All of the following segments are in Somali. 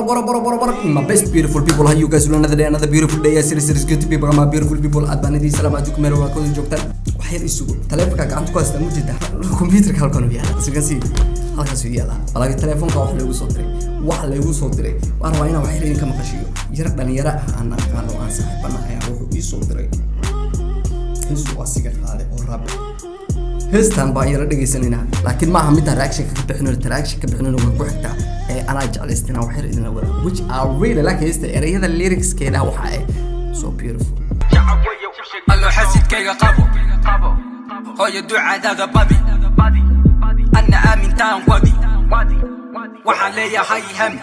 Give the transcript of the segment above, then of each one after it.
My best beautiful people, how you guys doing? Another beautiful day. Serious good people, my beautiful people. Advanadi salam alaykum meel waa kooda joogtaan. Waxay isugu taleefanka gacanta ku haysta mujida. Computerka halkan u yaala. Sigaasi halkaas u yaala. Walaal taleefanka wax lagu soo diray. Waan waa inaan wax yar ka maqashiyo. Yar dhalinyaro aan aqaan oo aan saaxiibana ayaa wuxuu ii soo diray. Isu wasiga qaade oo rab. Heestan baan yara dhageysanayna laakiin ma aha mid reaction ka bixino waa ku xigta ana jeclaystina wax yar idin wada which I really like heesta erayada lyrics keeda waxa ay so beautiful allo xasidkayga qabo hooyo ducadaada badi ana aamintaan wadi waxa leeyahay hami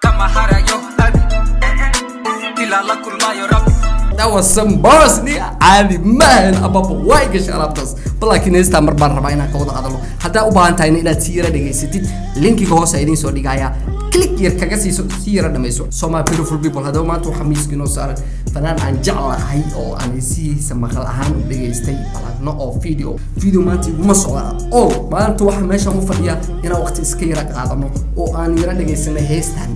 kama harayo abi ila la kulmayo rabbi. That was some boss nigga. عادي man ababa way gashay alabtas balaakiin heesta mar baan rabaa inaan ka wada hadalo hadaa u baahan tahay inaad si yara dhageysatid linkiga hoos ay idin soo dhigaya click yar kaga siiso si yara dhamayso so my beautiful people hadaa maanta waxa miiskiino saaran fanaan aan jeclahay oo aan isiisa maqal ahaan u dhageystay balaadno oo video maanta uma socda oo maanta waxa meesha u fadhiya inaan waqti iska yara qaadano oo aan yara dhageysano heestan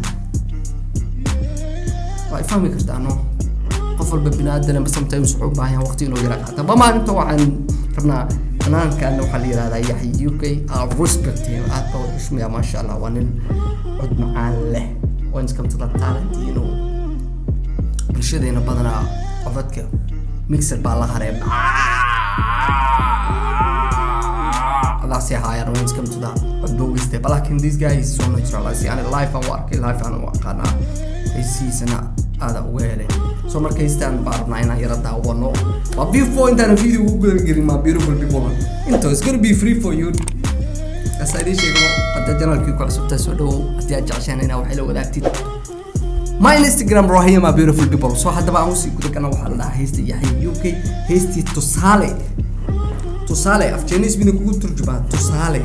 way fahmi kartaano قفل ببنادنا بس sometimes صعوبة هي وقتين ويرجع طبعا ما أنت وعن ربنا أنا كان وحلي هذا يحيي UK respect him أتو اسمه ما شاء الله وان عد معله when it comes to that talent you know بالشدة هنا بدنا أفكر ميكسر بالله هرب that's a higher when it comes to that but do we stay but this guy is so natural I see أنا life and work أنا السيزون هذا ويله so markay istaan baarna inaan yara daawano but before intaan video ugu gelin my beautiful people it's going to be free for you as I did sheego hadda channelkii ku cusubta soo dhaw hadii aad jeceshaan inaad wax la wadaagtid my Instagram Rahim my beautiful people so hadda baan u sii gudagana waxa la dhahaa heesta Yaxya UK heesti tusaale af Chinese bina kugu turjuma tusaale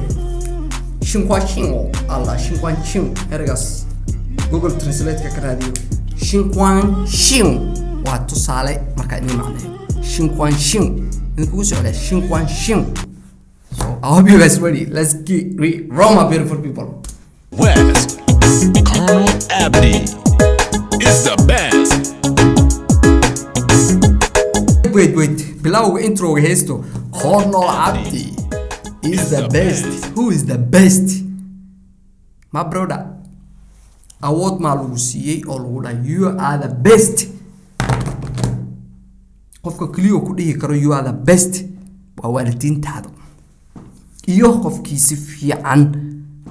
shinqashingo Allah shinqashin ergas Google Translate ka raadiyo shinqashin waa tusaale marka inuu macnaheeyo shinqashin inuu socda shinqashin so I hope you guys ready let's get roll my beautiful people West Colonel Abdi is the best wait below intro heesto Colonel Abdi is the best who is the best my brother awood ma lagu siiyay oo lagu dhahay you are the best qofka kaliya ku dhihi karo you are the best waa waalidiintaada iyo qofkii si fiican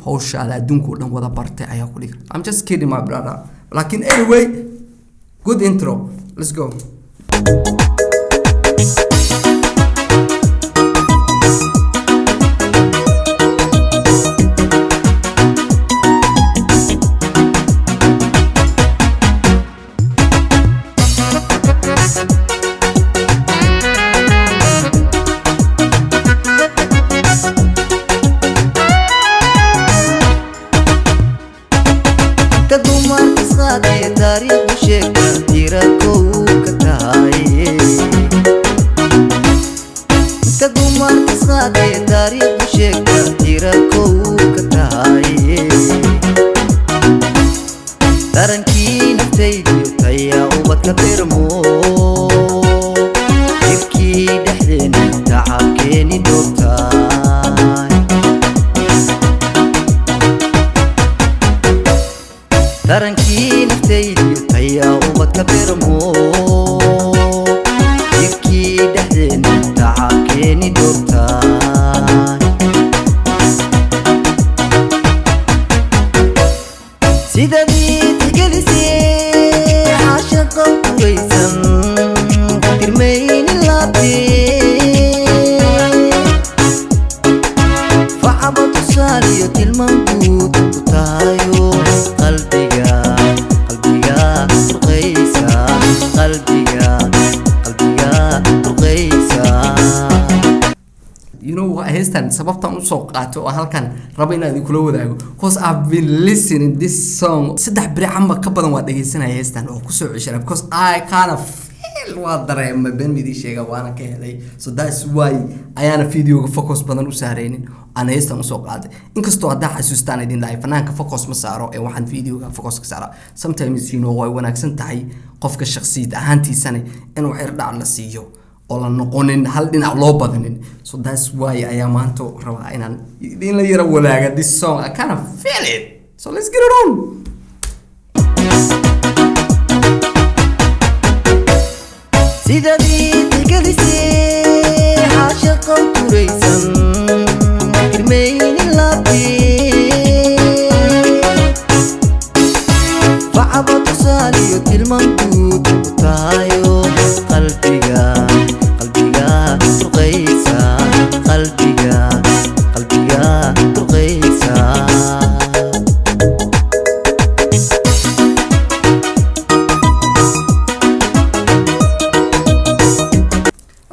hawshaada adduunka dhan wada bartay ayaa ku dhiga I'm just kidding my brother lakin anyway good intro let's go sababtan u soo qaato oo halkan rabo inaan idin kula wadaago because I've been listening this song saddex bari camba ka badan waa dhageysanaya heestan oo ku soo cishara because I kind of feel waa dareema been midii sheega waana ka helay so that's why ayaana videoga focus badan u saareynin aan heestan usoo qaaday inkastoo hadda xasuustaan idin lahay fanaanka focus ma saaro ee waxaan videoga focus ka saaraa sometimes you know way wanaagsan tahay qofka shakhsiyad ahaantiisana inuu xir dhac la siiyo oo la noqonin hal dhinac loo badanin so that's why ayaa maanta rabaa inaan idin la yara walaaga this song I kind of feel it so let's get it on. sidadii tigelisay xaashaqa kuraysan irmayni laabtay facaba tusaaliyo tilmaan guud u tahayo qalbiga turqaysa qalbiga turqaysa.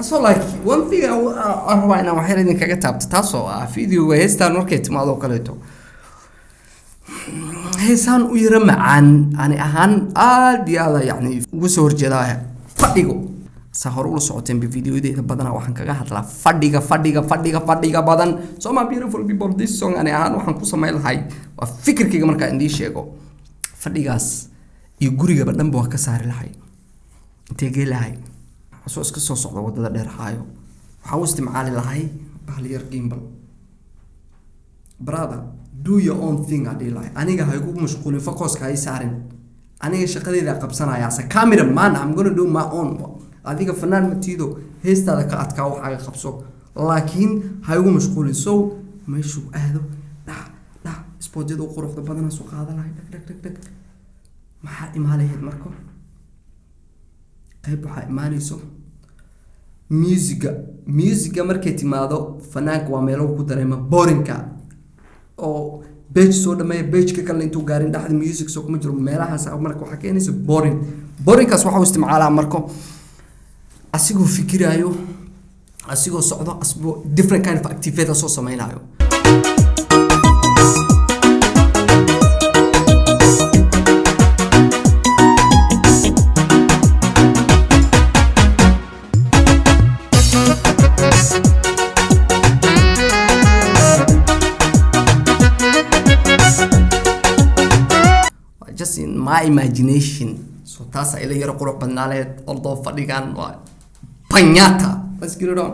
So like one thing I rabaa inaan waxyar idinkaga taabto taasoo ah videoga heestaan markay timaado kaleeto heesaan u yara macaan ani ahaan aad iyo aad yani ugu soo horjeedaa fadhigo saa hore ula socoteen videodeeda badanaa waxaan kaga hadlaa fadhiga badan so my beautiful people this song ani ahaan waxaan ku samayn lahay waa fikirkayga markaa indii sheego fadhigaas iyo gurigaba dhanba waa ka saari lahay intee gee lahay soo iska soo socda wadada dheer haayo waxaan u isticmaali lahay bahal yar gimbal brother do your own thing adi lahay aniga hay ku mashquulin focus ka ay saarin aniga shaqadeeda qabsanaya as a cameraman I'm going to do my own adiga fanaan matiido heestada ka adkaa waxa qabso laakiin hay ugu mashquulin so meeshu aado sportjadu quruxda badan soo qaadanahay dhag maxaa imaaleed marko qayb waxa imaanayso music markay timaado fanaanka waa meelo ku dareema borinka oo page soo dhameeya page ka kale intuu gaarin dhaxda music soo kuma jiro meelahaas marka waxa keenaysa boringkaas waxa uu isticmaalaa marko asigoo fikiraayo asigoo socdo asbo different kind of activity soo sameeynayo. Just in my imagination so taas ay la yara qurux badnaaleed although fadhigan waa panyata. Let's get it on.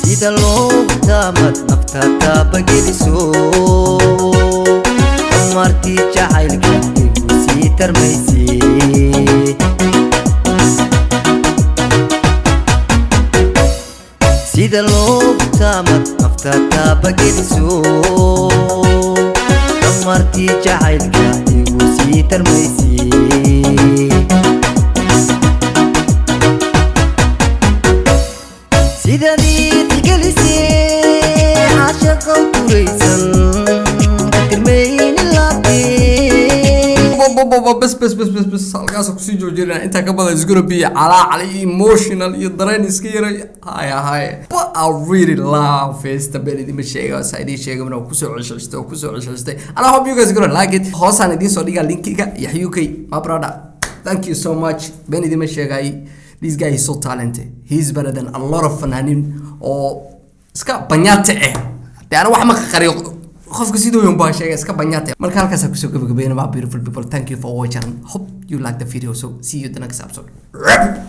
sida loo taamad naftada bageliso martii jacaylka igu sii tarmaysay sida loo taamad naftada bageliso martii jacaylka igu sii tarmaysay sidadii tigelisay xaashaqa kuraysan irmayni laabtay bas halkaas ku sii joojinaa inta ka badan is gonna be calaacal emotional iyo dareen iska yara hay but I really love Festa Benedi ma sheega saidi sheega mana ku soo ceshistay and I hope you guys gonna like it hoosaan idin soo dhiga linkiga iyo UK my brother thank you so much Benedi ma sheegay. This guy is so talented. He's better than a lot of fanaaniin oo iska banyate ana wax ma qariyo qofka sidoo yun baa sheegay iska banyate marka halkaas ku soo gabagabeeyna my beautiful people thank you for watching hope you like the video so see you the next episode.